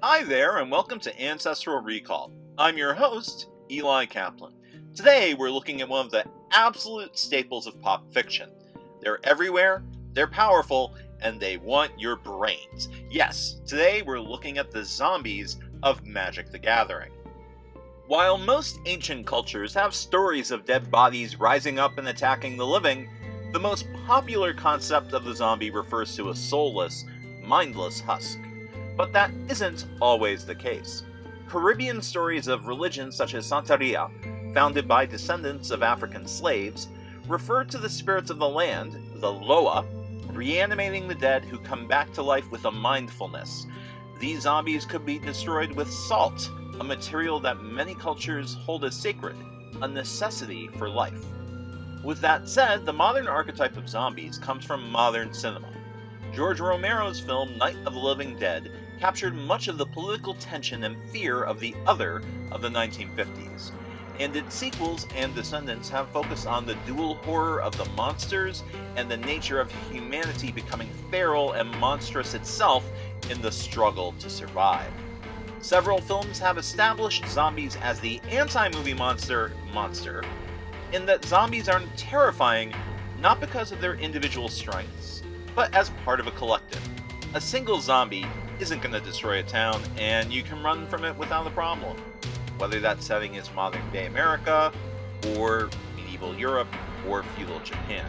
Hi there, and welcome to Ancestral Recall. I'm your host, Eli Kaplan. Today, we're looking at one of the absolute staples of pop fiction. They're everywhere, they're powerful, and they want your brains. Yes, today we're looking at the zombies of Magic the Gathering. While most ancient cultures have stories of dead bodies rising up and attacking the living, the most popular concept of the zombie refers to a soulless, mindless husk. But that isn't always the case. Caribbean stories of religions such as Santeria, founded by descendants of African slaves, refer to the spirits of the land, the Loa, reanimating the dead who come back to life with a mindfulness. These zombies could be destroyed with salt, a material that many cultures hold as sacred, a necessity for life. With that said, the modern archetype of zombies comes from modern cinema. George Romero's film Night of the Living Dead captured much of the political tension and fear of the other of the 1950s, and its sequels and descendants have focused on the dual horror of the monsters and the nature of humanity becoming feral and monstrous itself in the struggle to survive. Several films have established zombies as the anti-movie monster, in that zombies are terrifying not because of their individual strengths, but as part of a collective. A single zombie isn't going to destroy a town, and you can run from it without a problem. Whether that setting is modern day America, or medieval Europe, or feudal Japan.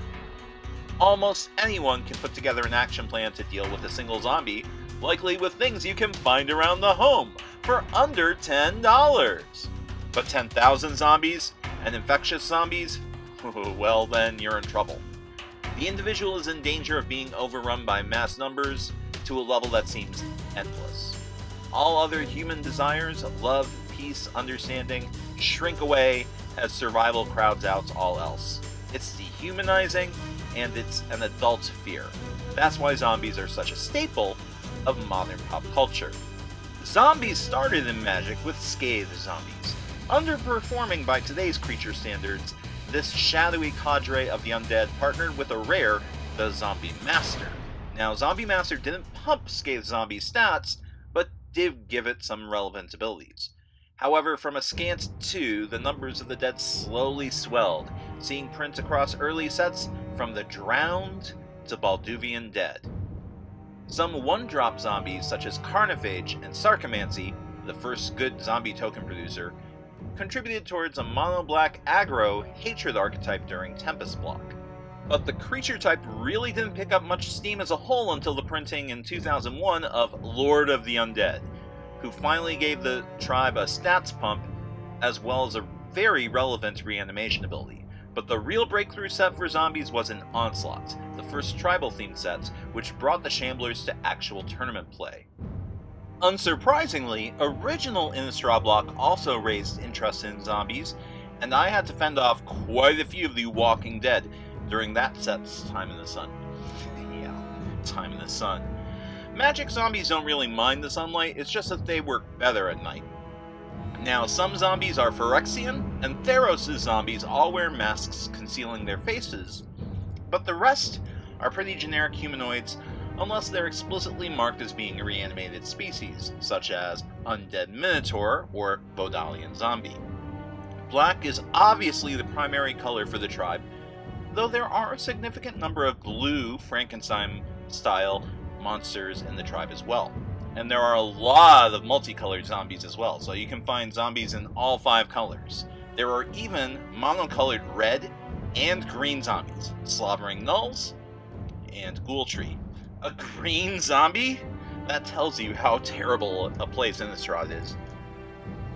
Almost anyone can put together an action plan to deal with a single zombie, likely with things you can find around the home, for under $10. But 10,000 zombies, and infectious zombies? Well then, you're in trouble. The individual is in danger of being overrun by mass numbers to a level that seems endless. All other human desires, love, peace, understanding, shrink away as survival crowds out all else. It's dehumanizing, and it's an adult fear. That's why zombies are such a staple of modern pop culture. Zombies started in Magic with scathed zombies. Underperforming by today's creature standards, this shadowy cadre of the undead partnered with a rare, the Zombie Master. Now, Zombie Master didn't pump Scathed Zombie stats, but did give it some relevant abilities. However, from a scant 2, the numbers of the dead slowly swelled, seeing print across early sets from the Drowned to Balduvian Dead. Some one-drop zombies such as Carnophage and Sarcomancy, the first good zombie token producer, contributed towards a mono-black aggro hatred archetype during Tempest block. But the creature type really didn't pick up much steam as a whole until the printing in 2001 of Lord of the Undead, who finally gave the tribe a stats pump as well as a very relevant reanimation ability. But the real breakthrough set for zombies was in Onslaught, the first tribal-themed set, which brought the Shamblers to actual tournament play. Unsurprisingly, original Innistrad block also raised interest in zombies, and I had to fend off quite a few of the Walking Dead during that set's Time in the Sun. Yeah, Time in the Sun. Magic zombies don't really mind the sunlight, it's just that they work better at night. Now, some zombies are Phyrexian, and Theros' zombies all wear masks concealing their faces, but the rest are pretty generic humanoids unless they're explicitly marked as being a reanimated species, such as Undead Minotaur or Vodalian Zombie. Black is obviously the primary color for the tribe, though there are a significant number of blue Frankenstein-style monsters in the tribe as well. And there are a lot of multicolored zombies as well, so you can find zombies in all 5 colors. There are even monocolored red and green zombies, Slavering Nulls and Ghoultree. A green zombie? That tells you how terrible a place Innistrad is.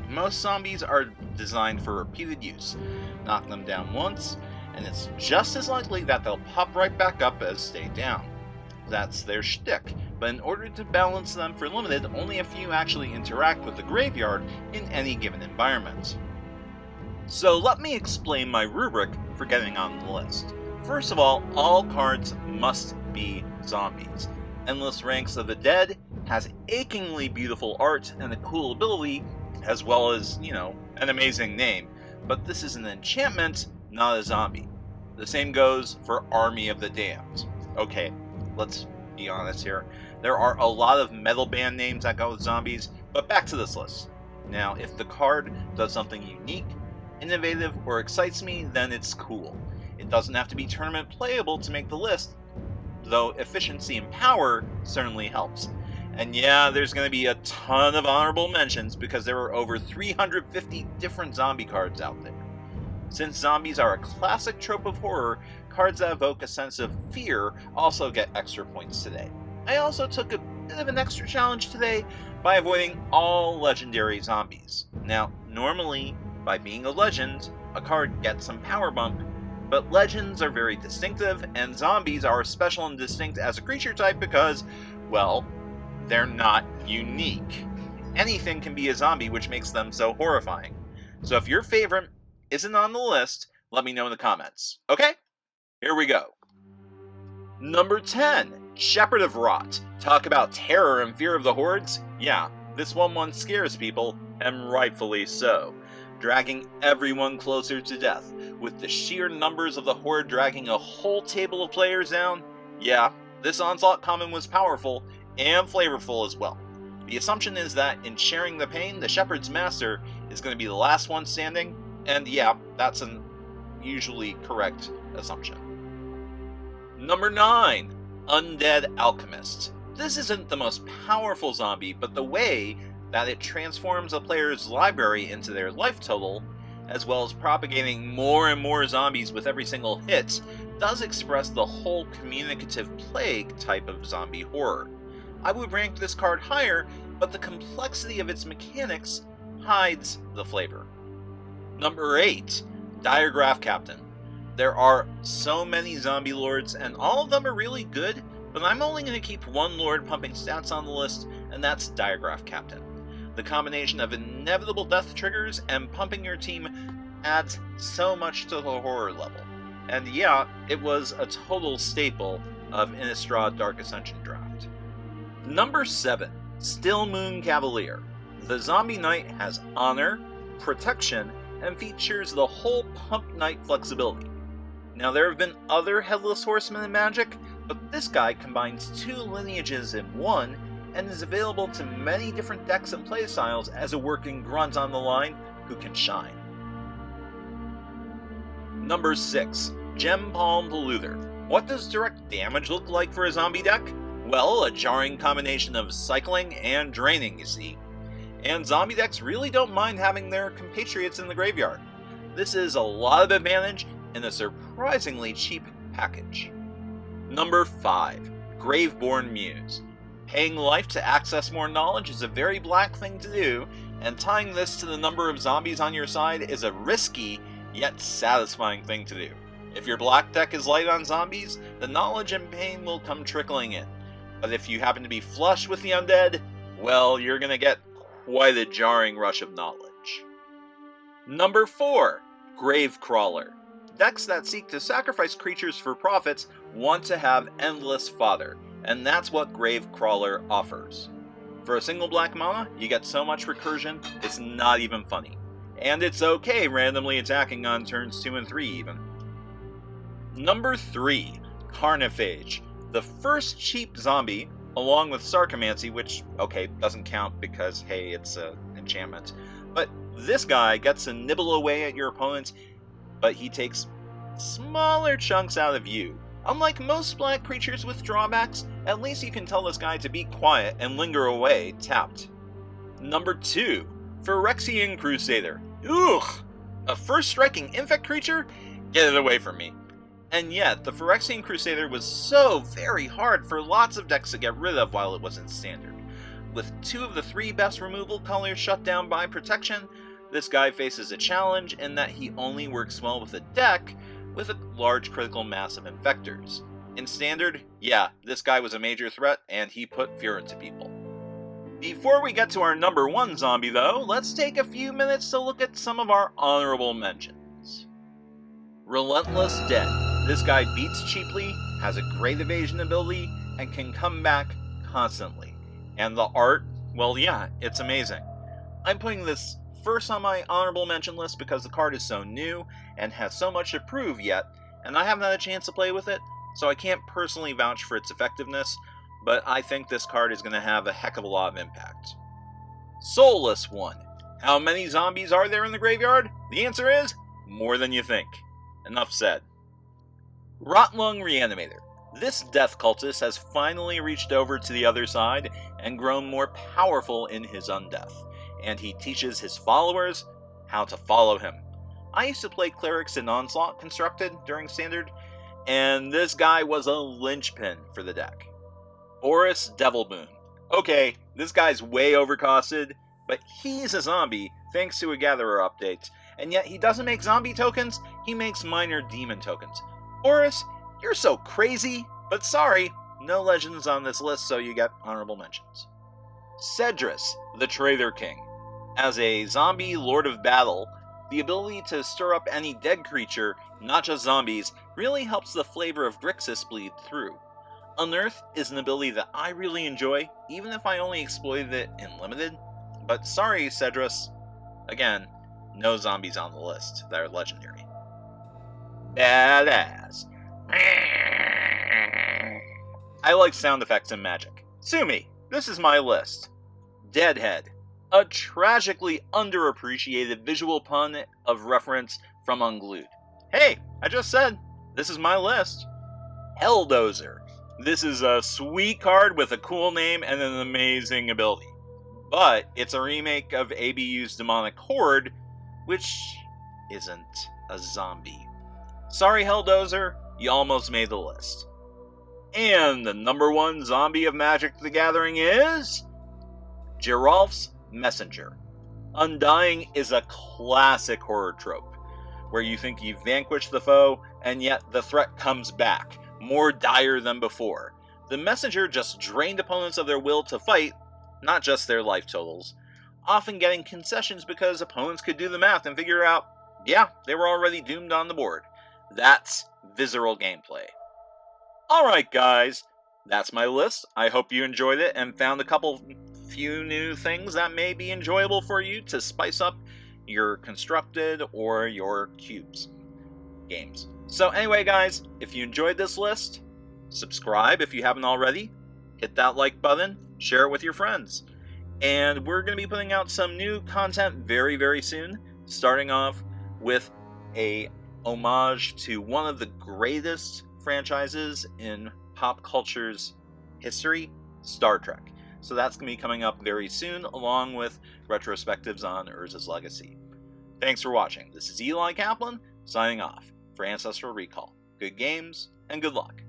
Most zombies are designed for repeated use. Knock them down once, and it's just as likely that they'll pop right back up as stay down. That's their shtick, but in order to balance them for limited, only a few actually interact with the graveyard in any given environment. So let me explain my rubric for getting on the list. First of all cards must be zombies. Endless Ranks of the Dead has achingly beautiful art and a cool ability, as well as, an amazing name, but this is an enchantment, not a zombie. The same goes for Army of the Damned. Okay, let's be honest here. There are a lot of metal band names that go with zombies, But back to this list. Now, if the card does something unique, innovative, or excites me, then it's cool. It doesn't have to be tournament playable to make the list, though efficiency and power certainly helps. And yeah, there's going to be a ton of honorable mentions because there are over 350 different zombie cards out there. Since zombies are a classic trope of horror, cards that evoke a sense of fear also get extra points today. I also took a bit of an extra challenge today by avoiding all legendary zombies. Now, normally, by being a legend, a card gets some power bump, but legends are very distinctive, and zombies are special and distinct as a creature type because, well, they're not unique. Anything can be a zombie, which makes them so horrifying. So if your favorite isn't on the list, let me know in the comments. Okay? Here we go. Number 10, Shepherd of Rot. Talk about terror and fear of the hordes? Yeah, this one scares people, and rightfully so, dragging everyone closer to death. With the sheer numbers of the horde dragging a whole table of players down, yeah, this Onslaught common was powerful and flavorful as well. The assumption is that in sharing the pain, the Shepherd's Master is going to be the last one standing, and yeah, that's an usually correct assumption. Number 9, Undead Alchemist. This isn't the most powerful zombie, but the way that it transforms a player's library into their life total, as well as propagating more and more zombies with every single hit, does express the whole communicative plague type of zombie horror. I would rank this card higher, but the complexity of its mechanics hides the flavor. Number 8, Diagraph Captain. There are so many zombie lords, and all of them are really good, but I'm only going to keep one lord pumping stats on the list, and that's Diagraph Captain. The combination of inevitable death triggers and pumping your team adds so much to the horror level. And yeah, it was a total staple of Innistrad Dark Ascension draft. Number 7, Still Moon Cavalier. The Zombie Knight has honor, protection, and features the whole Pump Knight flexibility. Now there have been other Headless Horsemen in Magic, but this guy combines 2 lineages in one and is available to many different decks and playstyles as a working grunt on the line who can shine. Number 6, Gem Palm Poluther. What does direct damage look like for a zombie deck? Well, a jarring combination of cycling and draining, you see. And zombie decks really don't mind having their compatriots in the graveyard. This is a lot of advantage in a surprisingly cheap package. Number 5, Graveborn Muse. Paying life to access more knowledge is a very black thing to do, and tying this to the number of zombies on your side is a risky, yet satisfying thing to do. If your black deck is light on zombies, the knowledge and pain will come trickling in. But if you happen to be flush with the undead, well, you're going to get quite a jarring rush of knowledge. Number 4, Gravecrawler. Decks that seek to sacrifice creatures for profits want to have endless fodder, and that's what Gravecrawler offers. For a single black mana, you get so much recursion, it's not even funny. And it's okay randomly attacking on turns 2 and 3 even. Number 3, Carnophage. The first cheap zombie, along with Sarcomancy, which, okay, doesn't count because, hey, it's an enchantment. But this guy gets to nibble away at your opponent, but he takes smaller chunks out of you. Unlike most black creatures with drawbacks, at least you can tell this guy to be quiet and linger away tapped. Number 2, Phyrexian Crusader. Ugh! A first striking infect creature? Get it away from me. And yet, the Phyrexian Crusader was so very hard for lots of decks to get rid of while it was in Standard. With 2 of the 3 best removal colors shut down by protection, this guy faces a challenge in that he only works well with a deck with a large critical mass of infectors. In Standard, yeah, this guy was a major threat, and he put fear into people. Before we get to our number 1 zombie though, let's take a few minutes to look at some of our honorable mentions. Relentless Dead. This guy beats cheaply, has a great evasion ability, and can come back constantly. And the art, well yeah, it's amazing. I'm putting this first on my honorable mention list because the card is so new and has so much to prove yet, and I haven't had a chance to play with it, so I can't personally vouch for its effectiveness, but I think this card is going to have a heck of a lot of impact. Soulless one. How many zombies are there in the graveyard? The answer is more than you think. Enough said. Rotlung Reanimator. This death cultist has finally reached over to the other side and grown more powerful in his undeath, and he teaches his followers how to follow him. I used to play clerics in Onslaught Constructed during Standard, and this guy was a linchpin for the deck. Oris Devilmoon. Okay, this guy's way overcosted, but he's a zombie thanks to a Gatherer update, and yet he doesn't make zombie tokens, he makes minor demon tokens. Oris, you're so crazy, but sorry, no legends on this list, so you get honorable mentions. Cedrus, the Traitor King. As a zombie Lord of Battle, the ability to stir up any dead creature, not just zombies, really helps the flavor of Grixis bleed through. Unearth is an ability that I really enjoy, even if I only exploited it in Limited. But sorry, Cedrus. Again, no zombies on the list that are legendary. Badass. I like sound effects in Magic. Sue me, this is my list. Deadhead. A tragically underappreciated visual pun of reference from Unglued. Hey, I just said, this is my list. Helldozer. This is a sweet card with a cool name and an amazing ability. But it's a remake of ABU's Demonic Horde, which isn't a zombie. Sorry, Helldozer, you almost made the list. And the number one zombie of Magic the Gathering is Geralf's Messenger. Undying is a classic horror trope, where you think you've vanquished the foe, and yet the threat comes back, more dire than before. The Messenger just drained opponents of their will to fight, not just their life totals, often getting concessions because opponents could do the math and figure out, yeah, they were already doomed on the board. That's visceral gameplay. Alright guys, that's my list. I hope you enjoyed it and found a few new things that may be enjoyable for you to spice up your Constructed or your Cubes games. So anyway guys, if you enjoyed this list, subscribe if you haven't already, hit that like button, share it with your friends. And we're going to be putting out some new content very, very soon, starting off with a homage to one of the greatest franchises in pop culture's history, Star Trek. So that's going to be coming up very soon, along with retrospectives on Urza's legacy. Thanks for watching. This is Eli Kaplan, signing off for Ancestral Recall. Good games, and good luck.